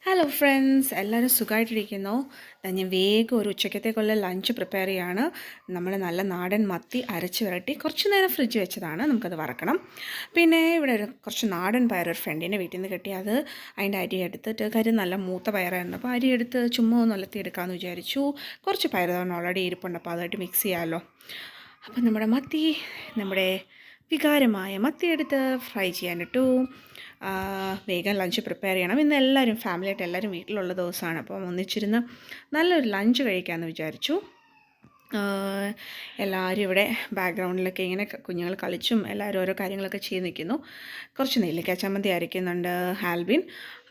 Hello friends, എല്ലാവരും സുഖമായിട്ടിരിക്കുന്നു. ഞാൻ വേഗം ഒരു ഉച്ചക്കത്തേക്കുള്ള ലഞ്ച് പ്രിപ്പയർ ചെയ്യാണ്. നമ്മൾ നല്ല നാടൻ മത്തി അരച്ച് വരട്ടി കുറച്ച് നേരം ഫ്രിഡ്ജ് വെച്ചതാണ്, നമുക്കത് വറക്കണം. പിന്നെ ഇവിടെ കുറച്ച് നാടൻ പയർ ഒരു ഫ്രണ്ടിൻ്റെ വീട്ടിൽ നിന്ന് കിട്ടി. അതിൻ്റെ അരി എടുത്തിട്ട് കാര്യം നല്ല മൂത്ത പയറായിരുന്നു, അപ്പോൾ അരി എടുത്ത് ചുമ്മാ ഒന്ന് ഉലർത്തി എടുക്കാമെന്ന് വിചാരിച്ചു. കുറച്ച് പയർ തന്നെ ഓൾറെഡി ഇരിപ്പുണ്ട്, അപ്പോൾ അതായിട്ട് മിക്സ് ചെയ്യാമല്ലോ. അപ്പം നമ്മുടെ വികാരമായ മത്തി എടുത്ത് ഫ്രൈ ചെയ്യാനിട്ടു. വേഗം ലഞ്ച് പ്രിപ്പയർ ചെയ്യണം. ഇന്ന് എല്ലാവരും ഫാമിലിയായിട്ട് എല്ലാവരും വീട്ടിലുള്ള ദിവസമാണ്, അപ്പം ഒന്നിച്ചിരുന്ന് നല്ലൊരു ലഞ്ച് കഴിക്കാമെന്ന് വിചാരിച്ചു. എല്ലാവരും ഇവിടെ ബാക്ക്ഗ്രൗണ്ടിലൊക്കെ ഇങ്ങനെ കുഞ്ഞുങ്ങൾ കളിച്ചും എല്ലാവരും ഓരോ കാര്യങ്ങളൊക്കെ ചെയ്ത് നിൽക്കുന്നു. കുറച്ച് നെല്ലിക്ക ചമ്മന്തി അരയ്ക്കുന്നുണ്ട് ആൽബിൻ.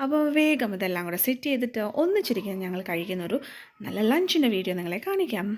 അപ്പോൾ വേഗം ഇതെല്ലാം കൂടെ സെറ്റ് ചെയ്തിട്ട് ഒന്നിച്ചിരിക്കുന്ന ഞങ്ങൾ കഴിക്കുന്നൊരു നല്ല ലഞ്ചിൻ്റെ വീഡിയോ നിങ്ങളെ കാണിക്കാം.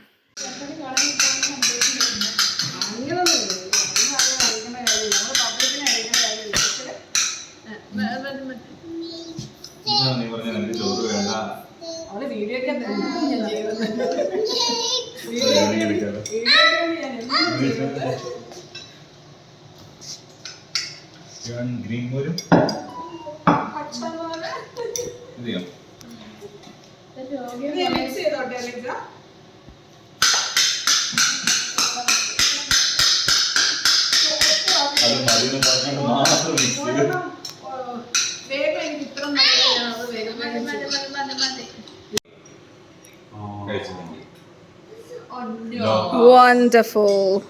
Wonderful.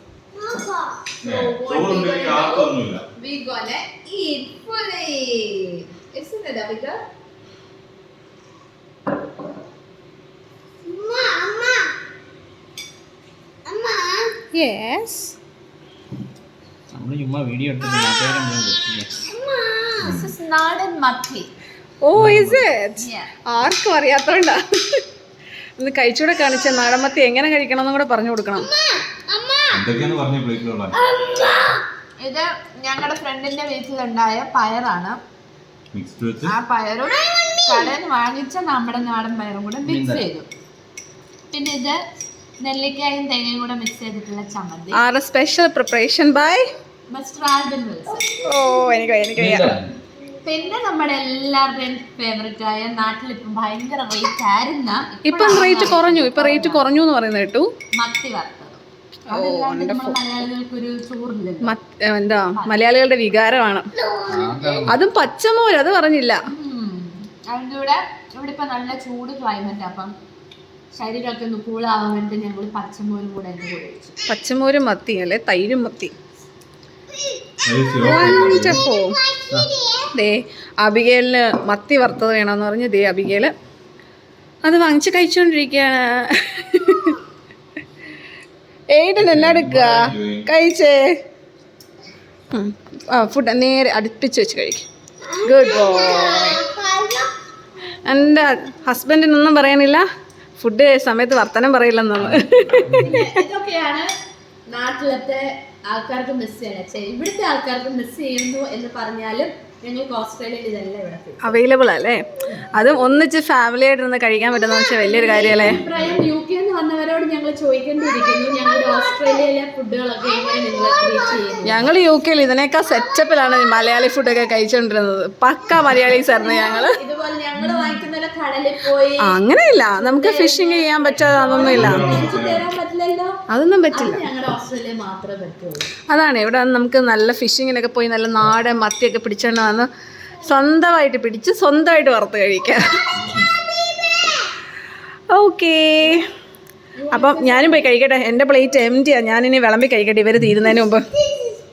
We gonna eat fully. Isn't it, Abhika? Yes. This is Nadan Matti. Oh, is it? Yeah. ആർക്കും അറിയാത്തോണ്ടാ. ഒന്ന് കഴിച്ചൂടെ കാണിച്ച നാടൻ മത്തി എങ്ങനെ കഴിക്കണം എന്നും കൂടെ പറഞ്ഞു കൊടുക്കണം. ഇത് ഞങ്ങളുടെ ഫ്രണ്ടിന്റെ വീട്ടിലുണ്ടായ പയറാണ്. ആ പയറും കടയിൽ നിന്ന് വാങ്ങിച്ച നമ്മുടെ നാടൻ പയറും കൂടെ മിക്സ് ചെയ്തു. പിന്നെ ഇത് നെല്ലിക്കായും തേങ്ങയും കൂടെ മിക്സ് ചെയ്തിട്ടുള്ള ചമ്മന്തി. ആറ് special preparation by mister Albin Wilson. ഓ, എനിക്ക് പിന്നെ നമ്മുടെ എല്ലാവരുടെയും ഫേവറേറ്റ് ആയ നാട്ടിൽ ഇപ്പം ഭയങ്കര റേറ്റ് ആയിരുന്ന ഇപ്പം റേറ്റ് കുറഞ്ഞു എന്ന് പറയുന്നത് കേട്ടു. മത്തി വറുത്തത്. മലയാളികൾക്കൊരു ചോറില്ലല്ലോ, എന്താ മലയാളികളുടെ വികാരമാണ്. അതും പച്ചമോര്, അത് പറഞ്ഞില്ല. അതിൻ്റെ കൂടെ ഇവിടെ ഇപ്പം നല്ല ചൂട് ക്ലൈമറ്റ്, അപ്പം ശരീരമൊക്കെ ഒന്ന് കൂളാവാൻ വേണ്ടി ഞങ്ങൾ പച്ചമോരും കൂടെ എൻ്റെ കൂടെ വെച്ചു. പച്ചമോരും മത്തി അല്ലേ, തൈരും മത്തി. ദേ അബിഗേലിന് മത്തി വറുത്തത് വേണമെന്ന് പറഞ്ഞ് ദേ അബിഗേല് അത് വാങ്ങിച്ച് കഴിച്ചുകൊണ്ടിരിക്കുകയാണ്. ഏട്ടൻ എന്നാ എടുക്കുക, കഴിച്ചേ. ഫുഡ് നേരെ അടുപ്പിച്ച് വെച്ച് കഴിക്കും. Good boy. എൻ്റെ ഹസ്ബൻഡിനൊന്നും പറയാനില്ല, ഫുഡ് സമയത്ത് വർത്തനം പറയില്ലെന്നാണ്. ഇതൊക്കെയാണ് നാട്ടിലത്തെ ആൾക്കാർക്ക് മിസ് ചെയ്യണം. ഇവിടുത്തെ ആൾക്കാർക്ക് മിസ് ചെയ്യുന്നു എന്ന് പറഞ്ഞാലും ഞങ്ങൾക്ക് ഓസ്ട്രേലിയയിൽ ഇതെല്ലാം ഇവിടെ അവൈലബിൾ അല്ലേ. അതും ഒന്നിച്ച് ഫാമിലി ആയിട്ടിരുന്ന് കഴിക്കാൻ പറ്റുന്ന വെച്ചാൽ വലിയൊരു കാര്യമല്ലേ. UK വന്നവരോട് ഞങ്ങൾ ചോദിക്കേണ്ടിയിരിക്കുന്നു, ഞങ്ങളുടെ ഓസ്ട്രേലിയയിലെ ഫുഡുകളൊക്കെ എങ്ങനെ നിങ്ങൾ ട്രീറ്റ് ചെയ്യുന്നു. ഞങ്ങൾ UK ഇതിനേക്കാൾ സെറ്റപ്പിലാണ് മലയാളി ഫുഡൊക്കെ കഴിച്ചുകൊണ്ടിരുന്നത്. പക്ക മലയാളീസ് ആയിരുന്നു ഞങ്ങള്. ഇതുപോലെ ഞങ്ങൾ വാങ്ങിക്കുന്ന കടലിൽ പോയി അങ്ങനെയില്ല, നമുക്ക് ഫിഷിങ് ചെയ്യാൻ പറ്റാതെ അതൊന്നും ഇല്ല, അതൊന്നും പറ്റില്ല. ഞങ്ങളുടെ ഓസ്ട്രേലിയ മാത്രമേ പറ്റുള്ളൂ. അതാണ് ഇവിടെ നമുക്ക് നല്ല ഫിഷിങ്ങിനൊക്കെ പോയി നല്ല നാടൻ മത്തിയൊക്കെ പിടിച്ചോണ്ട് വന്ന് സ്വന്തമായിട്ട് പിടിച്ച് സ്വന്തമായിട്ട് വറുത്ത് കഴിക്കാം. ഓക്കേ, അപ്പം ഞാനും പോയി കഴിക്കട്ടെ. എൻ്റെ പ്ലേറ്റ് എംറ്റിയാണ്, ഞാനിനി വിളമ്പി കഴിക്കട്ടെ ഇവർ തീരുന്നതിന് മുമ്പ്.